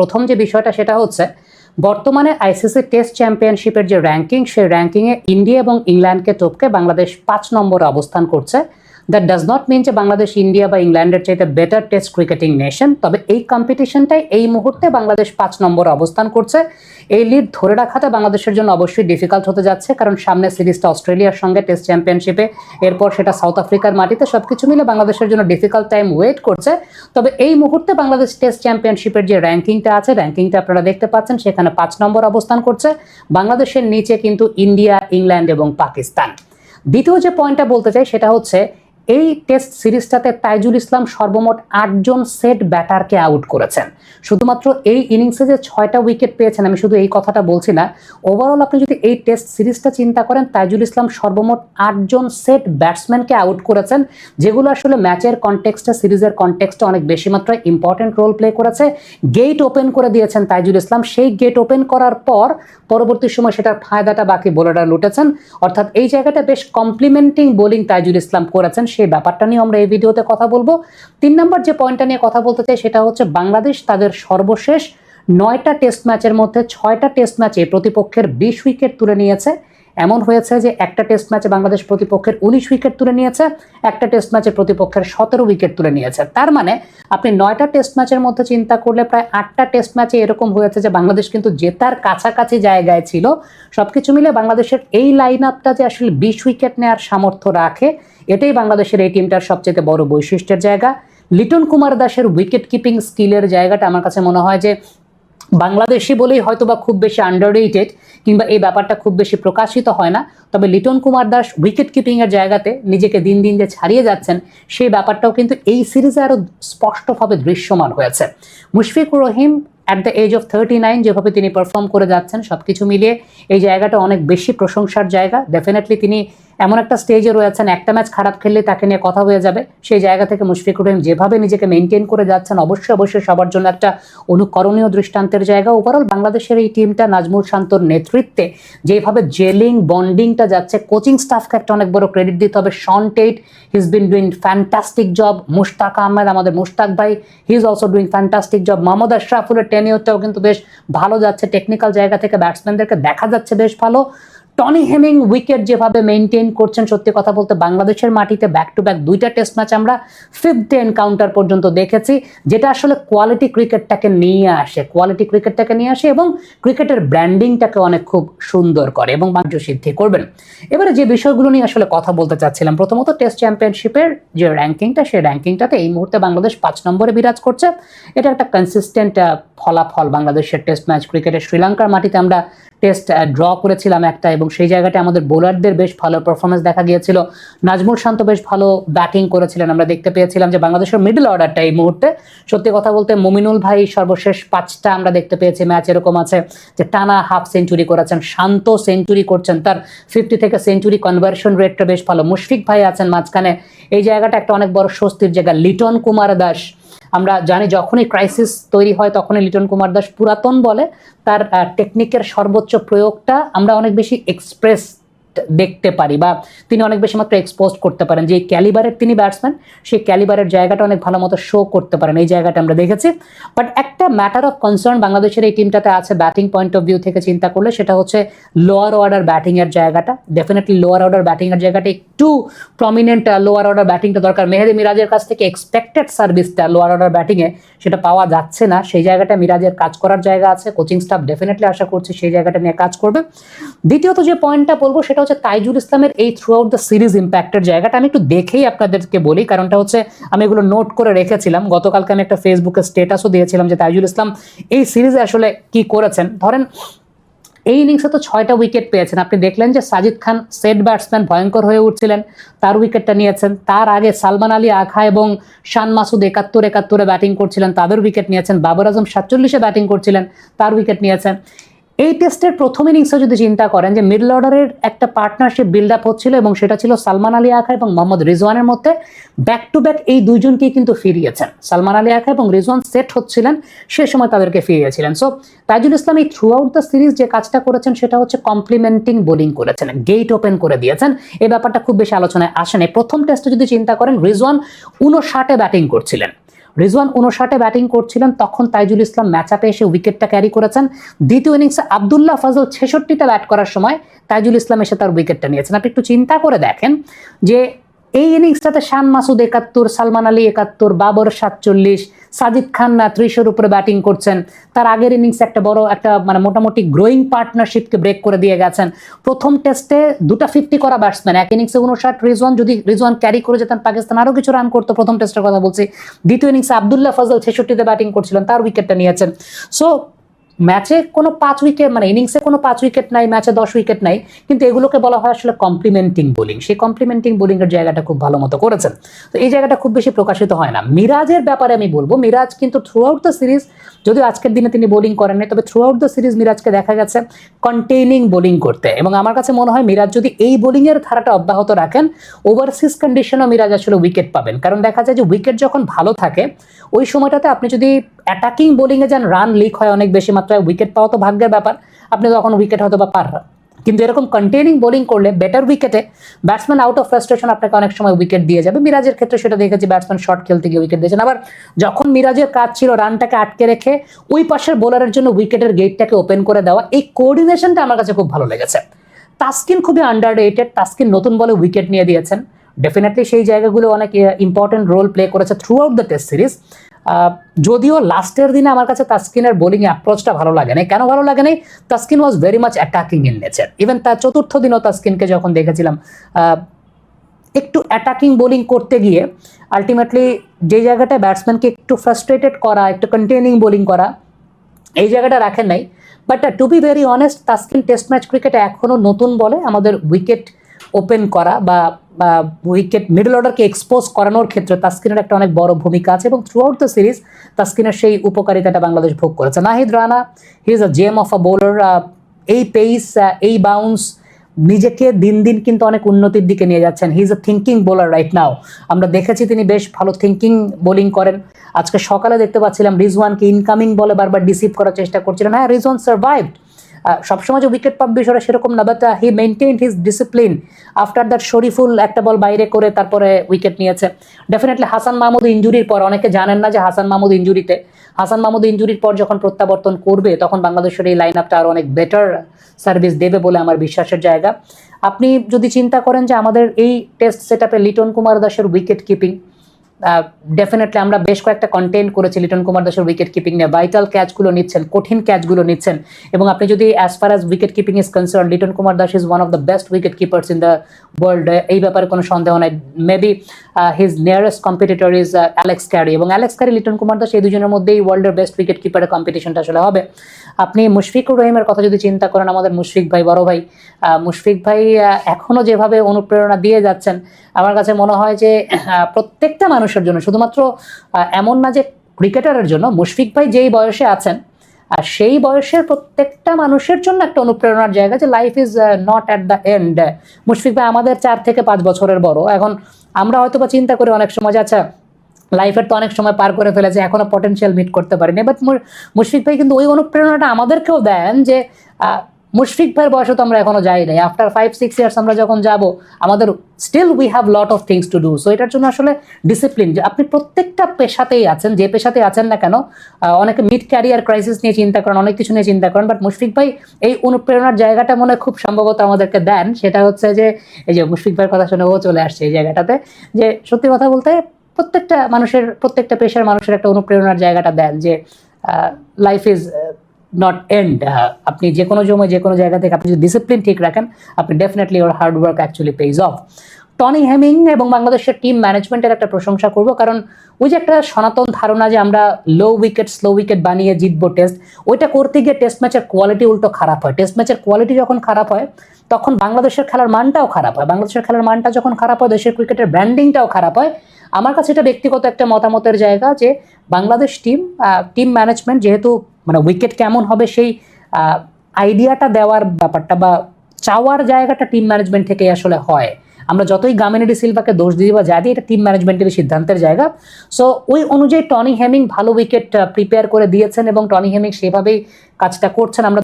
প্রথম যে বিষয়টা সেটা হচ্ছে বর্তমানে আইসিসি টেস্ট চ্যাম্পিয়নশিপের যে র্যাঙ্কিং, সেই র্যাঙ্কিংয়ে ইন্ডিয়া এবং ইংল্যান্ডকে টপকে বাংলাদেশ 5 নম্বরে অবস্থান করছে। দ্যাট ডাজ নট মিন যে বাংলাদেশ ইন্ডিয়া বা ইংল্যান্ডের চাইতে বেটার টেস্ট ক্রিকেটিং নেশন, তবে এই কম্পিটিশনটাই এই মুহূর্তে বাংলাদেশ 5 নম্বরে অবস্থান করছে। এই লিড ধরে রাখাটা বাংলাদেশের জন্য অবশ্যই ডিফিকাল্ট হতে যাচ্ছে, কারণ সামনে সিরিজটা অস্ট্রেলিয়ার সঙ্গে টেস্ট চ্যাম্পিয়নশিপে, এরপর সেটা সাউথ আফ্রিকার মাটিতে, সবকিছু মিলে বাংলাদেশের জন্য ডিফিকাল্ট টাইম ওয়েট করছে। তবে এই মুহূর্তে বাংলাদেশ টেস্ট চ্যাম্পিয়নশিপের যে র্যাঙ্কিংটা আছে, র্যাঙ্কিংটা আপনারা দেখতে পাচ্ছেন, সেখানে 5 নম্বর অবস্থান করছে। বাংলাদেশের নিচে কিন্তু ইন্ডিয়া, ইংল্যান্ড এবং পাকিস্তান। দ্বিতীয় যে পয়েন্টটা বলতে চাই সেটা হচ্ছে এই টেস্ট সিরিজটাতে তাইজুল ইসলাম সর্বমোট 8 জন সেট ব্যাটারকে আউট করেছেন। শুধুমাত্র এই ইনিংসে যে 6টা উইকেট পেয়েছেন, আমি শুধু এই কথাটা বলছি না, ওভারঅল আপনি যদি এই টেস্ট সিরিজটা চিন্তা করেন, তাইজুল ইসলাম সর্বমোট 8 জন সেট ব্যাটসম্যানকে আউট করেছেন, যেগুলো আসলে ম্যাচের কনটেক্সটে, সিরিজের কনটেক্সটে অনেক বেশি মাত্রায় ইম্পর্টেন্ট রোল প্লে করেছে। গেট ওপেন করে দিয়েছেন তাইজুল ইসলাম, সেই গেট ওপেন করার পর পরবর্তী সময় সেটার ফায়দাটা বাকি বোলাররা লুটেছেন। অর্থাৎ এই জায়গাটা বেশ কমপ্লিমেন্টিং বোলিং তাইজুল ইসলাম করেছেন, সেই ব্যাপারটা নিয়ে আমরা এই ভিডিওতে কথা বলবো। 3 নম্বর যে পয়েন্টটা নিয়ে কথা বলতে চাই সেটা হচ্ছে বাংলাদেশ তাদের সর্বশেষ 9টা টেস্ট ম্যাচের মধ্যে 6টা টেস্ট ম্যাচে প্রতিপক্ষের 20 উইকেট তুলে নিয়েছে। এমন হয়েছে যে একটা টেস্ট ম্যাচে বাংলাদেশ প্রতিপক্ষের 19 উইকেট তুলে নিয়েছে, একটা টেস্ট ম্যাচে প্রতিপক্ষের 17 উইকেট তুলে নিয়েছে। তার মানে আপনি 9টা টেস্ট ম্যাচের মধ্যে চিন্তা করলে প্রায় 8টা টেস্ট ম্যাচে এরকম হয়েছে যে বাংলাদেশ কিন্তু জেতার কাছাকাছি জায়গায় ছিল। সবকিছু মিলে বাংলাদেশের এই লাইন আপটা যে আসলে 20 উইকেট নেওয়ার সামর্থ্য রাখে, এটাই বাংলাদেশের এই টিমটার সবচেয়ে বড় বৈশিষ্ট্যের জায়গা। লিটন কুমার দাসের উইকেট কিপিং স্কিলের জায়গাটা আমার কাছে মনে হয় যে বাংলাদেশি বলেই হয়তো বা খুব বেশি আন্ডাররেটেড, কিংবা এই ব্যাপারটা খুব বেশি প্রকাশিত হয় না। তবে লিটন কুমার দাস উইকেট কিপিংয়ের জায়গাতে নিজেকে দিন দিন যে ছাড়িয়ে যাচ্ছেন, সেই ব্যাপারটাও কিন্তু এই সিরিজে আরও স্পষ্টভাবে দৃশ্যমান হয়েছে। Mushfiqur Rahim at the age of 39 যেভাবে তিনি পারফর্ম করে যাচ্ছেন, সব কিছু মিলিয়ে এই জায়গাটা অনেক বেশি প্রশংসার জায়গা। ডেফিনেটলি তিনি এমন একটা স্টেজে রয়েছেন, একটা ম্যাচ খারাপ খেললে তাকে নিয়ে কথা হয়ে যাবে, সেই জায়গা থেকে মুশফিকুর রহিম যেভাবে নিজেকে মেনটেন করে যাচ্ছেন, অবশ্যই সবার জন্য একটা অনুকরণীয় দৃষ্টান্তের জায়গা। ওভারঅল বাংলাদেশের এই টিমটা নাজমুল শান্তর নেতৃত্বে যেভাবে জেলিং বন্ডিংটা যাচ্ছে, কোচিং স্টাফকে একটা অনেক বড় ক্রেডিট দিতে হবে। Shaun Tait, he is been doing fantastic job. Mushtaq Ahmed, আমাদের মুশতাক ভাই, he is also doing fantastic job. Mohammad আশরাফুলের টেনিওরটাও কিন্তু বেশ ভালো যাচ্ছে, টেকনিক্যাল জায়গা থেকে ব্যাটসম্যানদেরকে দেখা যাচ্ছে বেশ ভালো। টনি হেমিং উইকেট যেভাবে মেনটেন করছেন, সত্যি কথা বলতে বাংলাদেশের মাটিতে ব্যাক টু ব্যাক 2টা টেস্ট ম্যাচ আমরা 5th এনকাউন্টার পর্যন্ত দেখেছি, যেটা আসলে কোয়ালিটি ক্রিকেটটাকে নিয়ে আসে এবং ক্রিকেটের ব্র্যান্ডিংটাকে অনেক খুব সুন্দর করে এবং বাণিজ্য সিদ্ধি করবেন। এবারে যে বিষয়গুলো নিয়ে আসলে কথা বলতে চাচ্ছিলাম, প্রথমত টেস্ট চ্যাম্পিয়নশিপের যে র্যাঙ্কিংটা, সেই র্যাঙ্কিংটাতে এই মুহূর্তে বাংলাদেশ 5 নম্বরে বিরাজ করছে। এটা একটা কনসিস্টেন্ট ফলাফল বাংলাদেশের টেস্ট ম্যাচ ক্রিকেটে। শ্রীলঙ্কার মাটিতে আমরা টেস্ট ড্র করেছিলাম একটা, এবং সেই জায়গাটা আমাদের বোলারদের বেশ ভালো পারফরমেন্স দেখা গিয়েছিল। নাজমুল শান্ত বেশ ভালো ব্যাটিং করেছিলেন, আমরা দেখতে পেয়েছিলাম যে বাংলাদেশের মিডল অর্ডারটা এই মুহূর্তে, সত্যি কথা বলতে মুমিনুল ভাই সর্বশেষ 5টা আমরা দেখতে পেয়েছি ম্যাচ এরকম আছে যে টানা হাফ সেঞ্চুরি করেছেন, শান্ত সেঞ্চুরি করছেন, তার 50 থেকে সেঞ্চুরি কনভার্সন রেটটা বেশ ভালো। মুশফিক ভাই আছেন মাঝখানে, এই জায়গাটা একটা অনেক বড় স্বস্তির জায়গা। লিটন কুমার দাস, আমরা জানি যখনই ক্রাইসিস তৈরি হয় তখনই লিটন কুমার দাস পুরাতন বলে তার টেকনিকের সর্বোচ্চ প্রয়োগটা আমরা অনেক বেশি এক্সপ্রেস দেখতে পারি, বা তিনি অনেক বেশি মাত্র এক্সপোজ করতে পারেন। যে ক্যালিবারের তিনি ব্যাটসম্যান, সেই ক্যালিবারের জায়গাটা অনেক ভালো মতো শো করতে পারেন, এই জায়গাটা আমরা দেখেছি। বাট একটা ম্যাটার অফ কনসার্ন বাংলাদেশের এই টিমটাতে আছে ব্যাটিং পয়েন্ট অফ ভিউ থেকে চিন্তা করলে, সেটা হচ্ছে লোয়ার অর্ডার ব্যাটিংয়ের জায়গাটা। ডেফিনেটলি লোয়ার অর্ডার ব্যাটিংয়ের জায়গাটা একটু প্রমিনেন্ট, লোয়ার অর্ডার ব্যাটিংটা দরকার। মেহেদি মিরাজের কাছ থেকে এক্সপেক্টেড সার্ভিসটা লোয়ার অর্ডার ব্যাটিংয়ে সেটা পাওয়া যাচ্ছে না, সেই জায়গাটা মিরাজের কাজ করার জায়গা আছে। কোচিং স্টাফ ডেফিনেটলি আশা করছি সেই জায়গাটা নিয়ে কাজ করবে। দ্বিতীয়ত যে পয়েন্টটা বলবো সেটা হচ্ছে তাইজুল ইসলামের এই থ্রু আউট দ্য সিরিজ ইম্প্যাক্টের জায়গাটা। আমি একটু দেখেই আপনাদেরকে বলি, কারণটা হচ্ছে আমি এগুলো নোট করে রেখেছিলাম। গতকালকে আমি একটা ফেসবুকে স্ট্যাটাসও দিয়েছিলাম যে তাইজুল ইসলাম এই সিরিজে আসলে কি করেছেন। ধরেন এই ইনিংসে তো 6টা উইকেট পেয়েছেন, আপনি দেখলেন যে সাজিদ খান সেট ব্যাটসম্যান ভয়ঙ্কর হয়ে উঠছিলেন, তার উইকেটটা নিয়েছেন। তার আগে সালমান আলী আখা এবং শান মাসুদ 71-71 ব্যাটিং করছিলেন, তাদের উইকেট নিয়েছেন। বাবর আজম 47-এ ব্যাটিং করছিলেন, তার উইকেট নিয়েছেন। এই টেস্টের প্রথম ইনিংসে যদি চিন্তা করেন যে মিডল অর্ডারের একটা পার্টনারশিপ বিল্ড আপ হচ্ছিল, এবং সেটা ছিল সালমান আলী আখা এবং মোহাম্মদ রিজওয়ানের মধ্যে, ব্যাক টু ব্যাক এই দুইজনকেই কিন্তু ফিরিয়েছেন। সালমান আলী আখা এবং রিজওয়ান সেট হচ্ছিলেন, সে সময় তাদেরকে ফিরিয়েছিলেন। সো তাইজুল ইসলাম এই থ্রু আউট দ্য সিরিজ যে কাজটা করেছেন সেটা হচ্ছে কমপ্লিমেন্টিং বোলিং করেছেন, গেট ওপেন করে দিয়েছেন। এই ব্যাপারটা খুব বেশি আলোচনায় আসেনি। প্রথম টেস্টে যদি চিন্তা করেন, রিজওয়ান 59-এ ব্যাটিং করছিলেন, রিজওয়ান 59 ব্যাটিং করছিলেন, তখন তাইজুল ইসলাম ম্যাচ আপে এসে উইকেটটা ক্যারি করেছেন। দ্বিতীয় ইনিংসে আব্দুল্লাহ ফজল 66তে ব্যাট করার সময় তাইজুল ইসলাম এসে তার উইকেটটা নিয়েছেন। আপনি একটু চিন্তা করে দেখেন যে এই ইনিংসটাতে শান মাসুদ 71, সালমান আলী 71, বাবর 47, সাজিদ খান 30-এর উপরে ব্যাটিং করছেন। তার আগের ইনিংসে একটা বড় একটা মানে মোটামুটি গ্রোয়িং পার্টনারশিপকে ব্রেক করে দিয়ে গেছেন। প্রথম টেস্টে 2টা 50 করা ব্যাটসম্যান, এক ইনিংসে 59, রিজওয়ান ক্যারি করে যেতেন পাকিস্তান আরো কিছু রান করতো, প্রথম টেস্টের কথা বলছি। দ্বিতীয় ইনিংসে আব্দুল্লাহ ফজল 66তে ব্যাটিং করছিলেন, তার উইকেটটা নিয়েছেন। সো ম্যাচে কোনো 5 উইকেট মানে ইনিংসে কোনো 5 উইকেট নাই, ম্যাচে 10 উইকেট নাই, কিন্তু এগুলোকে বলা হয় আসলে কমপ্লিমেন্টিং বোলিং। সেই কমপ্লিমেন্টিং বোলিং এর জায়গাটা খুব ভালো মতো করেছেন। তো এই জায়গাটা খুব বেশি প্রকাশিত হয় না। মিরাজের ব্যাপারে আমি বলবো, মিরাজ কিন্তু থ্রু আউট দ্য সিরিজ, যদিও আজকের দিনে তিনি বোলিং করেননি, তবে থ্রু আউট দ্য সিরিজ মিরাজকে দেখা গেছে কন্টেইনিং বোলিং করতে, এবং আমার কাছে মনে হয় মিরাজ যদি এই বোলিং এর ধারাটা অব্যাহত রাখেন, ওভারসিজ কন্ডিশনও মিরাজ আসলে উইকেট পাবেন। কারণ দেখা যায় যে উইকেট যখন ভালো থাকে ওই সময়টাতে আপনি যদি অ্যাটাকিং বোলিংয়ে যান, রান লিক হয় অনেক বেশি মাত্রায়, উইকেট পাওয়া তো ভাগ্যের ব্যাপার, আপনি তখন উইকেট হয়তো বা পার। কিন্তু এরকম কন্টেইনিং বোলিং করলে বেটার উইকেটে ব্যাটসম্যান আউট অফ ফ্রাস্ট্রেশন আপনাকে অনেক সময় উইকেট দিয়ে যাবে। মিরাজের ক্ষেত্রে সেটা দেখেছি, ব্যাটসম্যান শর্ট খেলতে গিয়ে উইকেট দিয়েছেন। আবার যখন মিরাজের কাজ ছিল রানটাকে আটকে রেখে ওই পাশের বোলারের জন্য উইকেটের গেটটাকে ওপেন করে দেওয়া, এই কোঅর্ডিনেশনটা আমার কাছে খুব ভালো লেগেছে। তাসকিন খুবই আন্ডাররেটেড, তাসকিন নতুন বলে উইকেট নিয়ে দিয়েছেন, ডেফিনেটলি সেই জায়গাগুলো অনেক ইম্পর্টেন্ট রোল প্লে করেছে through out the test series. যদিও লাস্টের দিনে আমার কাছে তাসকিনের বোলিং অ্যাপ্রোচটা ভালো লাগে না। কেন ভালো লাগে নাই? Taskin was very much attacking in nature. Even তার চতুর্থ দিনও তাসকিনকে যখন দেখেছিলাম একটু অ্যাটাকিং বোলিং করতে গিয়ে আলটিমেটলি যে জায়গাটায় ব্যাটসম্যানকে একটু ফ্রাস্ট্রেটেড করা, একটু কন্টেইনিং বোলিং করা, এই জায়গাটা রাখেন নাই। But to be very honest, Taskin test match ক্রিকেটে এখনও নতুন বলে আমাদের উইকেট ওপেন করা বা উইকেট মিডল অর্ডারকে এক্সপোজ করানোর ক্ষেত্রে তাসকিনের একটা অনেক বড় ভূমিকা আছে, এবং থ্রু আউট দ্য সিরিজ তাসকিনের সেই উপকারিতাটা বাংলাদেশ ভোগ করেছে। Nahid Rana, he is a gem of a bowler. এই পেস, এই বাউন্স, নিজেকে দিন দিন কিন্তু অনেক উন্নতির দিকে নিয়ে যাচ্ছেন। He is a thinking bowler right now. আমরা দেখেছি তিনি বেশ ভালো থিঙ্কিং বোলিং করেন। আজকে সকালে দেখতে পাচ্ছিলাম রিজওয়ানকে ইনকামিং বলে বারবার ডিসিভ করার চেষ্টা করছিলেন। হ্যাঁ, রিজওয়ান সার্ভাইভড, সবসময় যে উইকেট পাবে বিষয়টা সেরকম না, but he maintained his discipline. After that Shariful একটা বল বাইরে করে তারপরে উইকেট নিয়েছে। ডেফিনেটলি হাসান মাহমুদ ইঞ্জুরির পর, অনেকে জানেন না যে হাসান মাহমুদ ইঞ্জুরির পর যখন প্রত্যাবর্তন করবে তখন বাংলাদেশের এই লাইন আপটা আরো অনেক বেটার সার্ভিস দেবে বলে আমার বিশ্বাসের জায়গা। আপনি যদি চিন্তা করেন যে আমাদের এই টেস্ট সেট আপে লিটন কুমার দাসের উইকেট কিপিং, ডেফিনেটলি আমরা বেশ কয়েকটা কন্টেন্ট করেছি লিটন কুমার দাসের উইকেট কিপিং নিয়ে। ভাইটাল ক্যাচগুলো নিচ্ছেন, কঠিন ক্যাচগুলো নিচ্ছেন, এবং আপনি যদি as far as wicket keeping is concern, Liton Kumar Das is one of the best wicket keepers in the world, এই ব্যাপারে কোনো সন্দেহ নাই। Maybe his nearest competitor is Alex Carey, এবং অ্যালেক্স ক্যারি, লিটন কুমার দাস, এই দুজনের মধ্যেই ওয়ার্ল্ডের বেস্ট উইকেট কিপারের কম্পিটিশনটা আসলে হবে। আপনি মুশফিকুর রহিমের কথা যদি চিন্তা করেন, আমাদের মুশফিক ভাই, বড় ভাই, মুশফিক ভাই এখনও যেভাবে অনুপ্রেরণা দিয়ে যাচ্ছেন, আমার কাছে মনে হয় যে প্রত্যেকটা মানুষের জন্য, শুধুমাত্র এমন না যে ক্রিকেটারের জন্য, মুশফিক ভাই যেই বয়সে আছেন আর সেই বয়সের প্রত্যেকটা মানুষের জন্য একটা অনুপ্রেরণার জায়গা, যে life is not at the end. Mushfiq ভাই আমাদের 4 থেকে 5 বছরের বড়। এখন আমরা হয়তো বা চিন্তা করি অনেক সময়, আচ্ছা লাইফের তো অনেক সময় পার করে ফেলেছে, এখনো পটেনশিয়াল মিট করতে পারিনি, বাট মুশফিক ভাই কিন্তু ওই অনুপ্রেরণাটা আমাদেরকেও দেন যে মুশফিক ভাইয়ের বয়সে তো আমরা এখনো যাই নাই। আফটার 5-6 ইয়ার্স আমরা যখন যাব, আমাদের still we have lot of things to do. So এটার জন্য আসলে ডিসিপ্লিন, যে আপনি প্রত্যেকটা পেশাতেই আছেন, যে পেশাতেই আছেন না কেন, অনেকে মিড ক্যারিয়ার ক্রাইসিস নিয়ে চিন্তা করেন, অনেক কিছু নিয়ে চিন্তা করেন, বাট মুশফিক ভাই এই অনুপ্রেরণার জায়গাটা মনে খুব সম্ভবত আমাদেরকে দেন। সেটা হচ্ছে যে এই যে মুশফিক ভাইয়ের কথা শুনে ও চলে আসছে এই জায়গাটাতে, যে সত্যি কথা বলতে প্রত্যেকটা মানুষের, প্রত্যেকটা পেশার মানুষের একটা অনুপ্রেরণার জায়গাটা দেন, যে লাইফ ইজ নট এন্ড। আপনি যে কোনো সময় যে কোনো জায়গা থেকে আপনি যদি ডিসিপ্লিন ঠিক রাখেন, আপনি definitely or hard work actually page of. Tony Hemming এবং বাংলাদেশের টিম ম্যানেজমেন্টের একটা প্রশংসা করব, কারণ ওই যে একটা সনাতন ধারণা যে আমরা স্লো উইকেট বানিয়ে জিতবো টেস্ট, ওইটা করতে গিয়ে টেস্ট ম্যাচের কোয়ালিটি উল্টো খারাপ হয়। টেস্ট ম্যাচের কোয়ালিটি যখন খারাপ হয় তখন বাংলাদেশের খেলার মানটাও খারাপ হয়। বাংলাদেশের খেলার মানটা যখন খারাপ হয়, দেশের ক্রিকেটের ব্র্যান্ডিংটাও খারাপ হয়। আমার কাছে এটা ব্যক্তিগত একটা মতামতের জায়গা, যে বাংলাদেশ টিম ম্যানেজমেন্ট যেহেতু মানে উইকেট কেমন হবে সেই আইডিয়াটা দেওয়ার ব্যাপারটা বা চাওয়ার জায়গাটা টিম ম্যানেজমেন্ট থেকে আসলে হয়। আমরা যতই গামিনী ডি সিলভাকে দোষ দিই বা যা দিই, এটা টিম ম্যানেজমেন্টের সিদ্ধান্তের জায়গা। সো ওই অনুযায়ী টনি হেমিং ভালো উইকেট প্রিপেয়ার করে দিয়েছেন এবং টনি হেমিং সেভাবেই কাজটা করছেন। আমরা